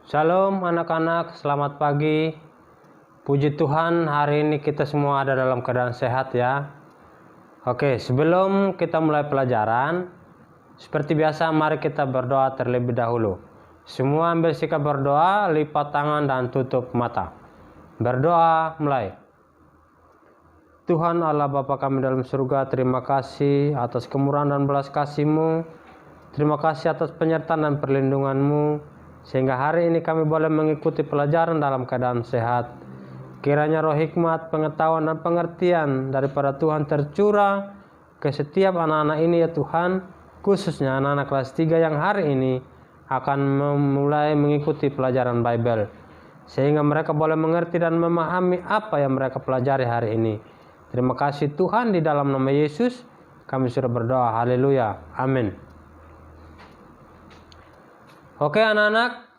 Shalom anak-anak, selamat pagi. Puji Tuhan, hari ini kita semua ada dalam keadaan sehat ya. Oke, sebelum kita mulai pelajaran, seperti biasa mari kita berdoa terlebih dahulu. Semua ambil sikap berdoa, lipat tangan dan tutup mata. Berdoa mulai. Tuhan Allah Bapa kami dalam surga, terima kasih atas kemurahan dan belas kasih-Mu. Terima kasih atas penyertaan dan perlindungan-Mu, sehingga hari ini kami boleh mengikuti pelajaran dalam keadaan sehat. Kiranya roh hikmat, pengetahuan, dan pengertian daripada Tuhan tercurah ke setiap anak-anak ini ya Tuhan, khususnya anak-anak kelas 3 yang hari ini akan memulai mengikuti pelajaran Bible, sehingga mereka boleh mengerti dan memahami apa yang mereka pelajari hari ini. Terima kasih Tuhan, di dalam nama Yesus kami sudah berdoa. Haleluya. Amin. Oke anak-anak,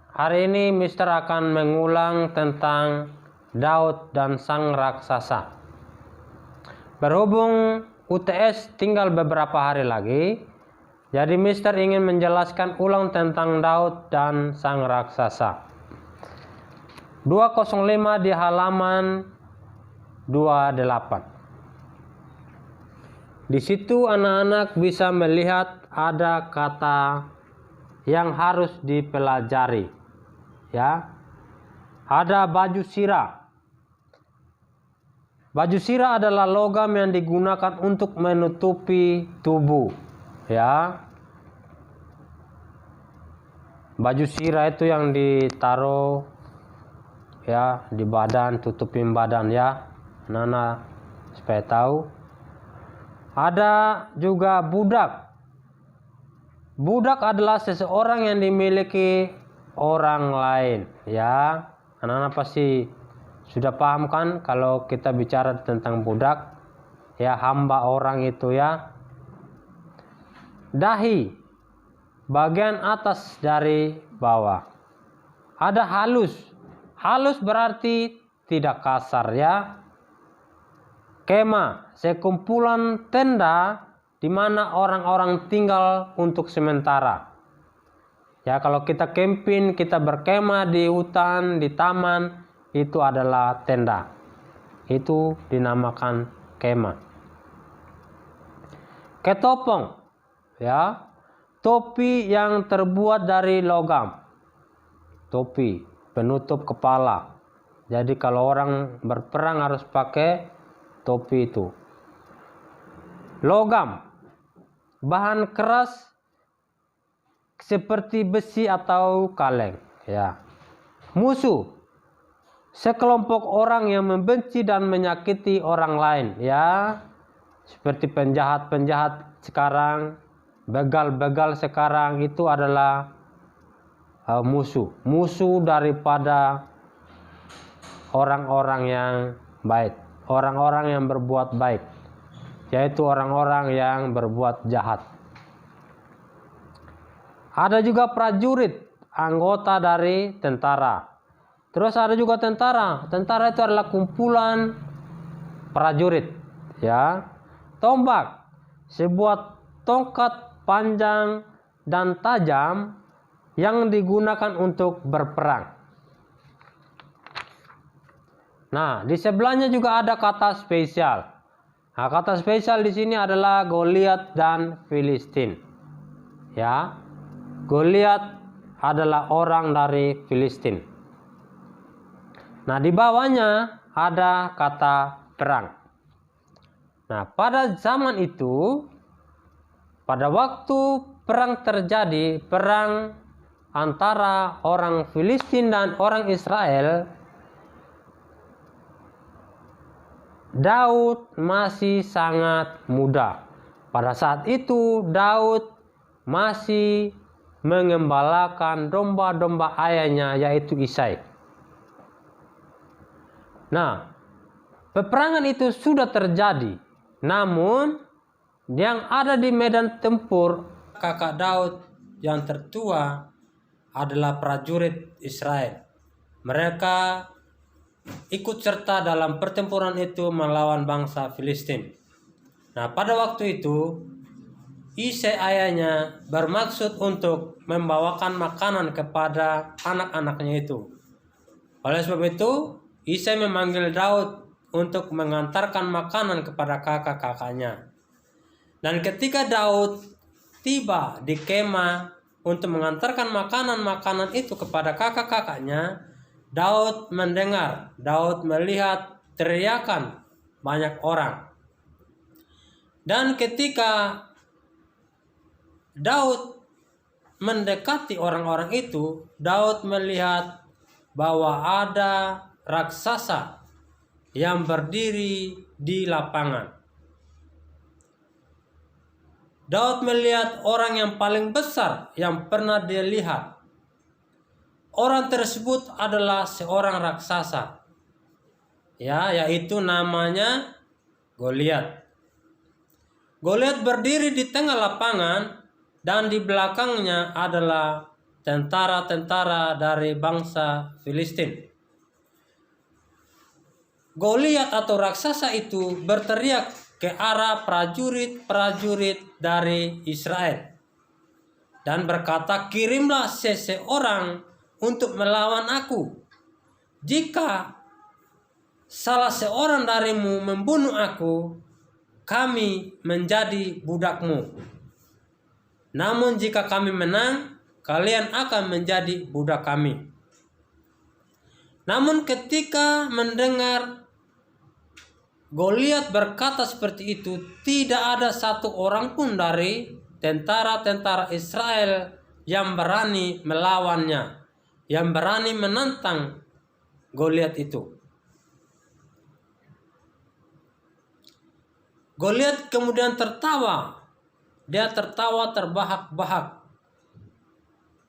hari ini Mister akan mengulang tentang Daud dan sang raksasa. Berhubung UTS tinggal beberapa hari lagi, jadi Mister ingin menjelaskan ulang tentang Daud dan sang raksasa. 205 di halaman 28. Di situ anak-anak bisa melihat ada kata yang harus dipelajari. Ya, ada baju sirah. Baju sirah adalah logam yang digunakan untuk menutupi tubuh. Ya, baju sirah itu yang ditaruh ya di badan, tutupin badan ya, anak-anak supaya tahu. Ada juga budak. Budak adalah seseorang yang dimiliki orang lain ya. Anak-anak pasti sudah paham kan kalau kita bicara tentang budak ya, hamba orang itu ya. Dahi, bagian atas dari bawah. Ada halus. Halus berarti tidak kasar ya. Kemah, sekumpulan tenda di mana orang-orang tinggal untuk sementara. Ya, kalau kita camping, kita berkemah di hutan, di taman, itu adalah tenda. Itu dinamakan kemah. Ketopong, ya, topi yang terbuat dari logam. Topi penutup kepala. Jadi kalau orang berperang harus pakai topi itu. Logam, bahan keras seperti besi atau kaleng ya. Musuh, sekelompok orang yang membenci dan menyakiti orang lain ya, seperti penjahat-penjahat sekarang, begal-begal sekarang, itu adalah musuh daripada orang-orang yang baik, orang-orang yang berbuat baik, yaitu orang-orang yang berbuat jahat. Ada juga prajurit, anggota dari tentara. Terus ada juga tentara. Tentara itu adalah kumpulan prajurit ya. Tombak, sebuah tongkat panjang dan tajam yang digunakan untuk berperang. Nah, di sebelahnya juga ada kata spesial. Nah, kata spesial di sini adalah Goliat dan Filistin. Ya, Goliat adalah orang dari Filistin. Nah, di bawahnya ada kata perang. Nah, pada zaman itu, pada waktu perang terjadi, perang antara orang Filistin dan orang Israel, Daud masih sangat muda. Pada saat itu Daud masih mengembalakan domba-domba ayahnya, yaitu Isai. Nah, peperangan itu sudah terjadi. Namun yang ada di medan tempur, kakak Daud yang tertua adalah prajurit Israel. Mereka ikut serta dalam pertempuran itu melawan bangsa Filistin. Nah, pada waktu itu Isai ayahnya bermaksud untuk membawakan makanan kepada anak-anaknya itu. Oleh sebab itu, Isai memanggil Daud untuk mengantarkan makanan kepada kakak-kakaknya. Dan ketika Daud tiba di kemah untuk mengantarkan makanan-makanan itu kepada kakak-kakaknya, Daud mendengar, Daud melihat teriakan banyak orang. Dan ketika Daud mendekati orang-orang itu, Daud melihat bahwa ada raksasa yang berdiri di lapangan. Daud melihat orang yang paling besar yang pernah dia lihat. Orang tersebut adalah seorang raksasa, yaitu namanya Goliat. Goliat berdiri di tengah lapangan dan di belakangnya adalah tentara-tentara dari bangsa Filistin. Goliat atau raksasa itu berteriak ke arah prajurit-prajurit dari Israel dan berkata, "Kirimlah seseorang untuk melawan aku. Jika salah seorang darimu membunuh aku, kami menjadi budakmu. Namun jika kami menang, kalian akan menjadi budak kami." Namun ketika mendengar Goliat berkata seperti itu, tidak ada satu orang pun dari tentara-tentara Israel yang berani melawannya, yang berani menantang Goliat itu. Goliat kemudian tertawa. Dia tertawa terbahak-bahak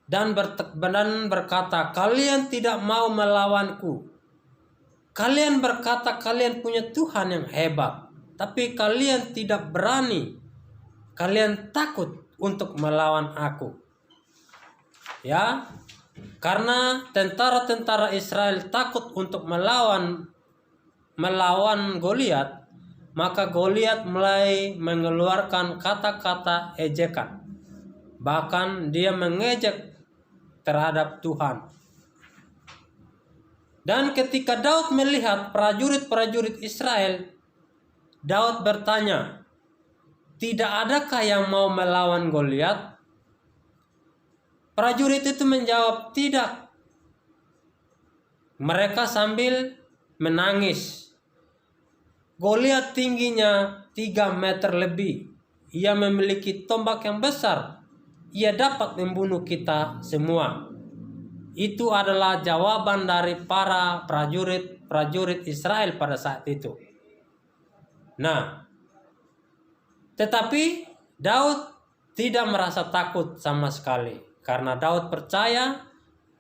dan berkata, "Kalian tidak mau melawanku. Kalian berkata kalian punya Tuhan yang hebat, tapi kalian tidak berani. Kalian takut untuk melawan aku." Ya, karena tentara-tentara Israel takut untuk melawan Goliat, maka Goliat mulai mengeluarkan kata-kata ejekan. Bahkan dia mengejek terhadap Tuhan. Dan ketika Daud melihat prajurit-prajurit Israel, Daud bertanya, "Tidak adakah yang mau melawan Goliat?" Prajurit itu menjawab, "Tidak." Mereka sambil menangis. Goliat tingginya 3 meter lebih. Ia memiliki tombak yang besar. Ia dapat membunuh kita semua. Itu adalah jawaban dari para prajurit Israel pada saat itu. Nah, tetapi Daud tidak merasa takut sama sekali, karena Daud percaya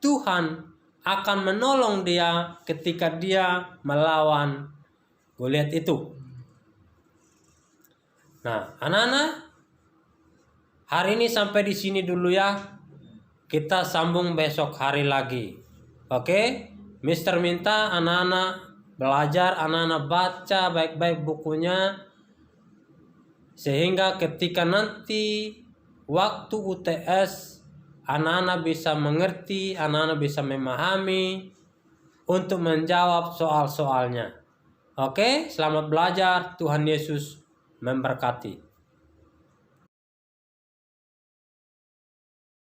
Tuhan akan menolong dia ketika dia melawan Goliat itu. Nah, anak-anak, hari ini sampai di sini dulu ya. Kita sambung besok hari lagi. Oke? Mister minta anak-anak belajar, anak-anak baca baik-baik bukunya, sehingga ketika nanti waktu UTS anak-anak bisa mengerti, anak-anak bisa memahami untuk menjawab soal-soalnya. Oke? Selamat belajar. Tuhan Yesus memberkati.